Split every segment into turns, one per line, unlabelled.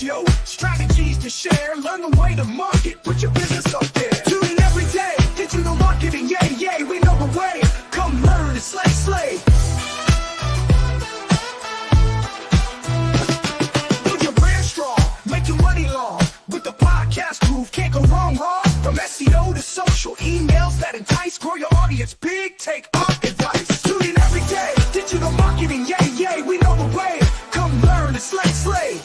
tips, yo. Strategies to share, learn the way to market, put your business up there. Tune in every day, digital marketing, yeah, we know the way. Come learn and slay. Build your brand strong, make your money long. With the podcast groove, can't go wrong, huh? From SEO to social, emails that entice, grow your audience big, take our advice. Tune in every day, digital marketing, yeah, we know the way. Come learn and slay.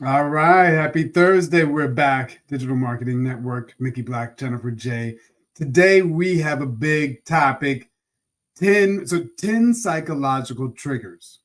All right, happy Thursday. We're back. Digital Marketing NetWurk, Mickey Black, Jennifer J. Today we have a big topic, 10 psychological triggers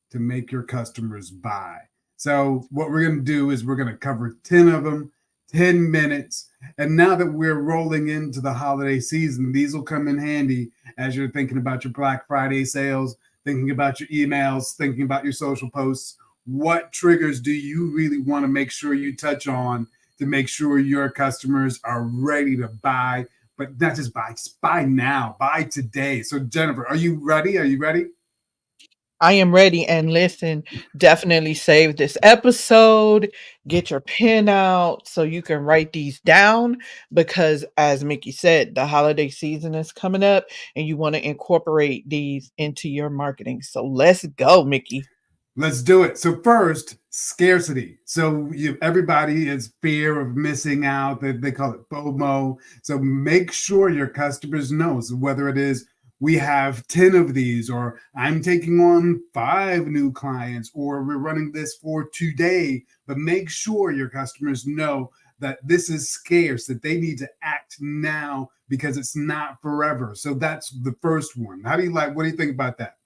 to make your customers buy. So what we're going to do is we're going to cover 10 of them, 10 minutes. And now that we're rolling into the holiday season, these will come in handy as you're thinking about your Black Friday sales, thinking about your emails, thinking about your social posts. What triggers do you really want to make sure you touch on to make sure your customers are ready to buy, but not just buy now, buy today. So Jennifer, are you ready?
I am ready. And listen, definitely save this episode, get your pen out so you can write these down, because as Mickey said, the holiday season is coming up and you want to incorporate these into your marketing. So let's go, Mickey.
Let's do it. So first, scarcity. So everybody is fear of missing out. They call it FOMO. So make sure your customers know. So whether it is we have 10 of these, or I'm taking on 5 new clients, or we're running this for today, but make sure your customers know that this is scarce, that they need to act now because it's not forever. So that's the first one. What do you think about that?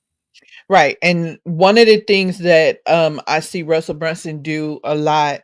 Right. And one of the things that I see Russell Brunson do a lot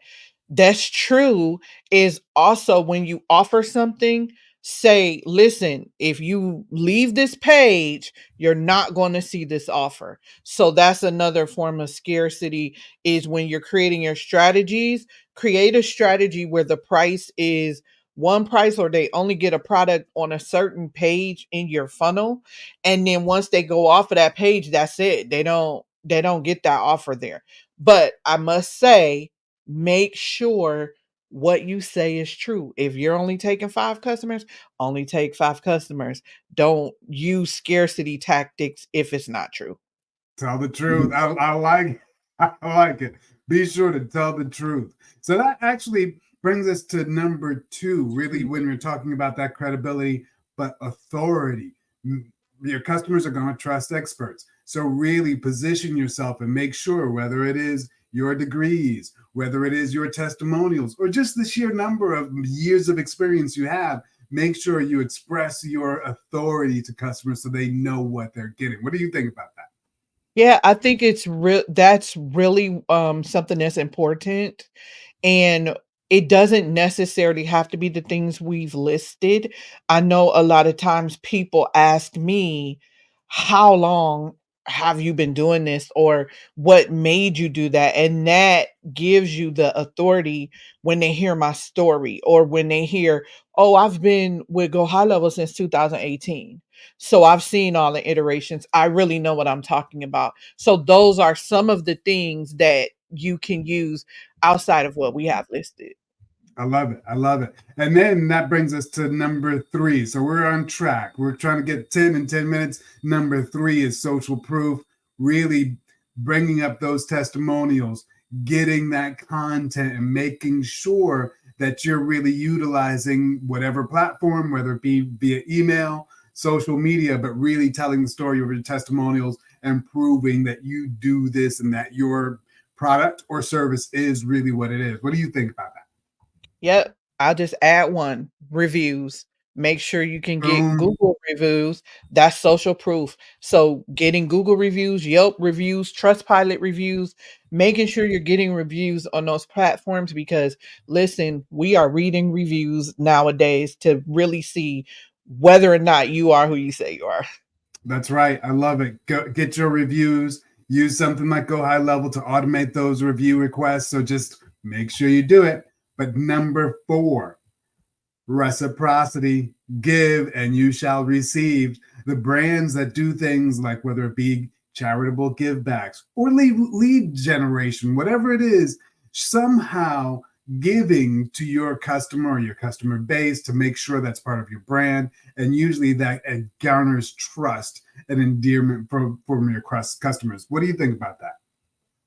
that's true is also when you offer something, say, listen, if you leave this page, you're not going to see this offer. So that's another form of scarcity, is when you're creating your strategies, create a strategy where the price is one price, or they only get a product on a certain page in your funnel. And then once they go off of that page, that's it. They don't get that offer there. But I must say, make sure what you say is true. If you're only taking 5 customers, only take 5 customers. Don't use scarcity tactics if it's not true.
Tell the truth. I like I like it. Be sure to tell the truth. So that actually brings us to number 2, really, when we're talking about that credibility, but authority. Your customers are going to trust experts. So really position yourself and make sure, whether it is your degrees, whether it is your testimonials, or just the sheer number of years of experience you have, make sure you express your authority to customers so they know what they're getting. What do you think about that?
Yeah, I think that's really something that's important. And it doesn't necessarily have to be the things we've listed. I know a lot of times people ask me, how long have you been doing this, or what made you do that? And that gives you the authority when they hear my story, or when they hear, oh, I've been with Go High Level since 2018. So I've seen all the iterations. I really know what I'm talking about. So those are some of the things that you can use outside of what we have listed.
I love it. I love it. And then that brings us to number 3. So we're on track. We're trying to get 10 in 10 minutes. Number 3 is social proof, really bringing up those testimonials, getting that content, and making sure that you're really utilizing whatever platform, whether it be via email, social media, but really telling the story of your testimonials and proving that you do this and that your product or service is really what it is. What do you think about that?
Yep. I'll just add one: reviews. Make sure you can get
Boom.
Google reviews. That's social proof. So getting Google reviews, Yelp reviews, Trustpilot reviews, making sure you're getting reviews on those platforms, because listen, we are reading reviews nowadays to really see whether or not you are who you say you are.
That's right. I love it. Go, get your reviews. Use something like Go High Level to automate those review requests. So just make sure you do it. But number 4, reciprocity. Give and you shall receive. The brands that do things like whether it be charitable givebacks or lead generation, whatever it is, somehow giving to your customer or your customer base to make sure that's part of your brand. And usually that garners trust and endearment from your customers. What do you think about that?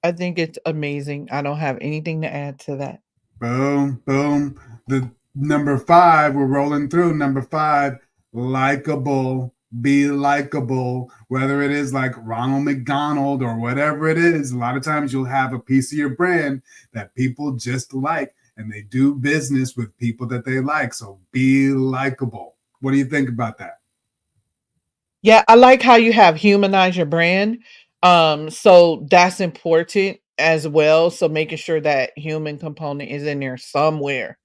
I think it's amazing. I don't have anything to add to that.
Boom, boom. The number 5, we're rolling through. Number 5, likable. Be likable, whether it is like Ronald McDonald or whatever it is. A lot of times you'll have a piece of your brand that people just like, and they do business with people that they like. So be likable. What do you think about that?
Yeah, I like how you have humanize your brand. So that's important as well. So making sure that human component is in there somewhere.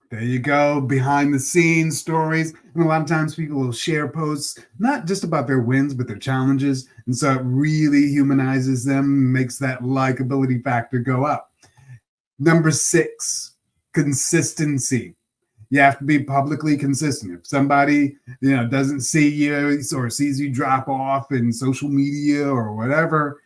There you go, behind the scenes stories. And a lot of times people will share posts, not just about their wins, but their challenges. And so it really humanizes them, makes that likability factor go up. Number 6, consistency. You have to be publicly consistent. If somebody, doesn't see you or sees you drop off in social media or whatever,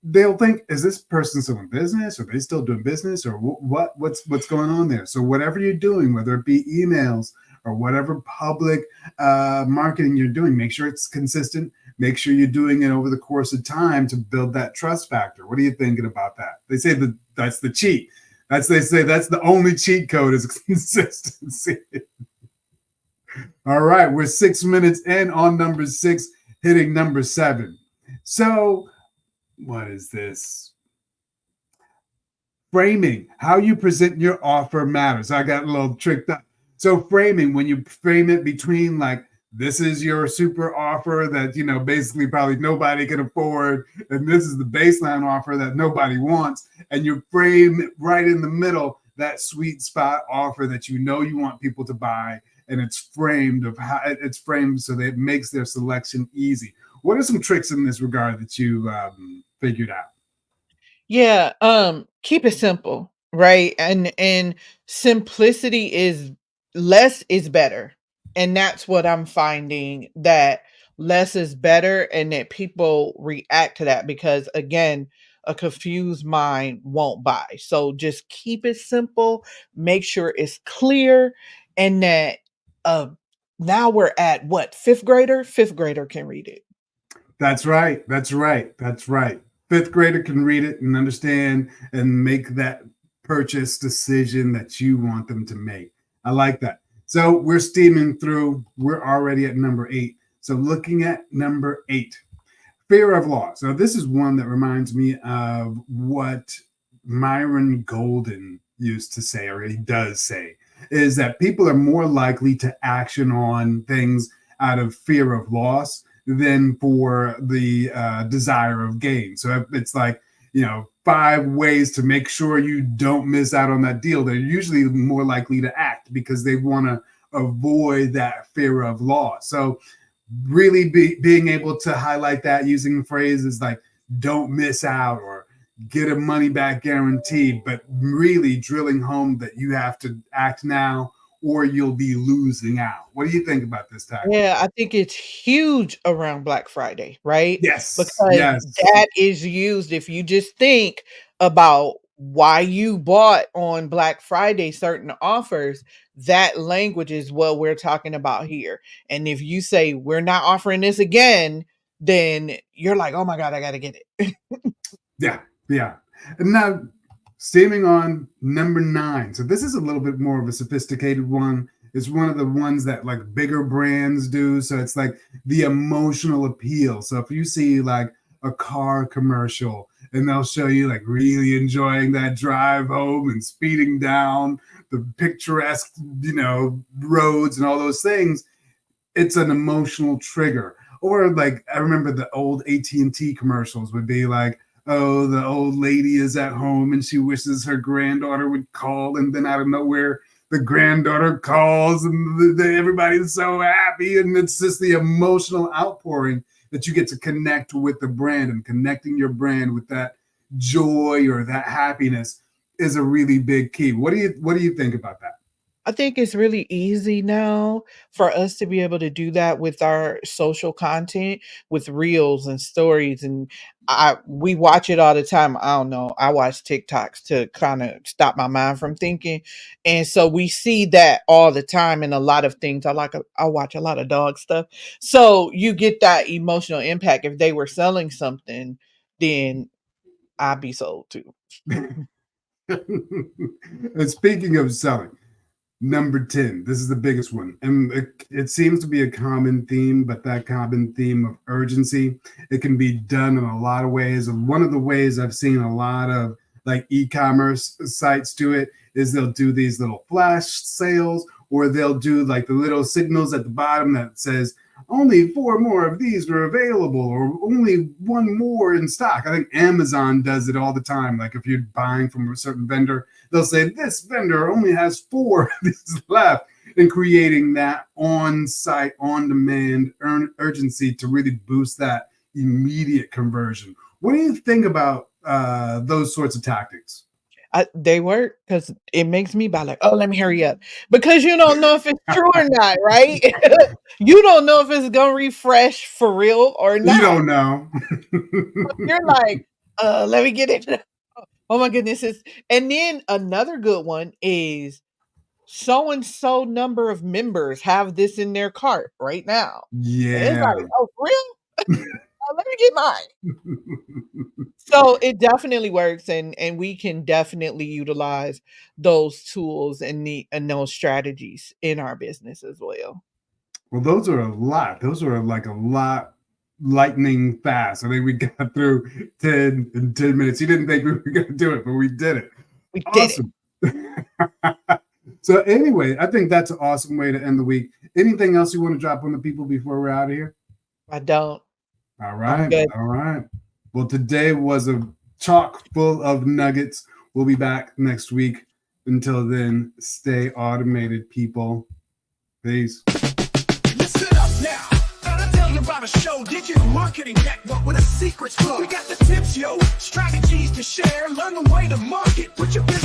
they'll think, is this person still in business? Are they still doing business? Or what's going on there? So whatever you're doing, whether it be emails or whatever public marketing you're doing, make sure it's consistent. Make sure you're doing it over the course of time to build that trust factor. What are you thinking about that? They say that's the cheat. They say that's the only cheat code is consistency. All right, we're 6 minutes in on number 6, hitting number 7. So what is this? Framing. How you present your offer matters. I got a little tricked up. So framing, when you frame it between like, this is your super offer that, basically probably nobody can afford, and this is the baseline offer that nobody wants, and you frame it right in the middle, that sweet spot offer that you want people to buy, and it's framed so that it makes their selection easy. What are some tricks in this regard that you figured out?
Yeah, keep it simple, right? And simplicity is less is better. And that's what I'm finding, that less is better and that people react to that because again, a confused mind won't buy. So just keep it simple, make sure it's clear, and that uh now we're at what, 5th grader? 5th grader can read it.
That's right. That's right. That's right. 5th grader can read it and understand and make that purchase decision that you want them to make. I like that. So we're steaming through. We're already at number 8. So looking at number 8, fear of loss. Now, this is one that reminds me of what Myron Golden used to say, or he does say, is that people are more likely to action on things out of fear of loss than for the desire of gain. So it's like, 5 ways to make sure you don't miss out on that deal. They're usually more likely to act because they want to avoid that fear of loss. So really being able to highlight that using phrases like don't miss out or get a money back guarantee, but really drilling home that you have to act now or you'll be losing out. What do you think about this tactic?
Yeah, I think it's huge around Black Friday, right?
Yes,
Because
yes.
that is used, if you just think about why you bought on Black Friday certain offers, that language is what we're talking about here. And if you say we're not offering this again, then you're like, oh my God, I gotta get it.
Yeah, yeah. And now steaming on number 9. So this is a little bit more of a sophisticated one. It's one of the ones that like bigger brands do. So it's like the emotional appeal. So if you see like a car commercial and they'll show you like really enjoying that drive home and speeding down the picturesque, roads and all those things, it's an emotional trigger. Or like I remember the old AT&T commercials would be like, oh, the old lady is at home and she wishes her granddaughter would call, and then out of nowhere the granddaughter calls and everybody's so happy, and it's just the emotional outpouring that you get to connect with the brand, and connecting your brand with that joy or that happiness is a really big key. What do you think about that?
I think it's really easy now for us to be able to do that with our social content, with reels and stories, and we watch it all the time. I don't know. I watch TikToks to kind of stop my mind from thinking, and so we see that all the time in a lot of things. I watch a lot of dog stuff, so you get that emotional impact. If they were selling something, then I'd be sold too.
And speaking of selling, number 10, this is the biggest one. And it seems to be a common theme, but that common theme of urgency, it can be done in a lot of ways. And one of the ways I've seen a lot of like e-commerce sites do it is they'll do these little flash sales, or they'll do like the little signals at the bottom that says, only 4 more of these are available, or only 1 more in stock. I think Amazon does it all the time. Like if you're buying from a certain vendor, they'll say this vendor only has 4 of these left, and creating that on-site, on-demand urgency to really boost that immediate conversion. What do you think about those sorts of tactics?
They work because it makes me buy like, oh, let me hurry up. Because you don't know if it's true or not, right? You don't know if it's gonna refresh for real or
You
not.
don't know.
You're like, let me get it. Oh my goodness. And then another good one is so and so number of members have this in their cart right now. And it's
Yeah.
like, oh, for real? Let me get mine. So it definitely works, and we can definitely utilize those tools and those strategies in our business as well.
Well, those are a lot. Those are like a lot lightning fast. I think we got through 10 in 10 minutes. You didn't think we were going to do it, but we did it.
We did it.
Awesome. So anyway, I think that's an awesome way to end the week. Anything else you want to drop on the people before we're out of here?
I don't.
All
I'm
right.
good.
All right. Well, today was a chock full of nuggets. We'll be back next week. Until then, stay automated, people. Peace.
Listen up now. I'll tell you about a show, Digital Marketing NetWurk, with a secret flow. We got the tips, yo, strategies to share. Learn the way to market. Put your business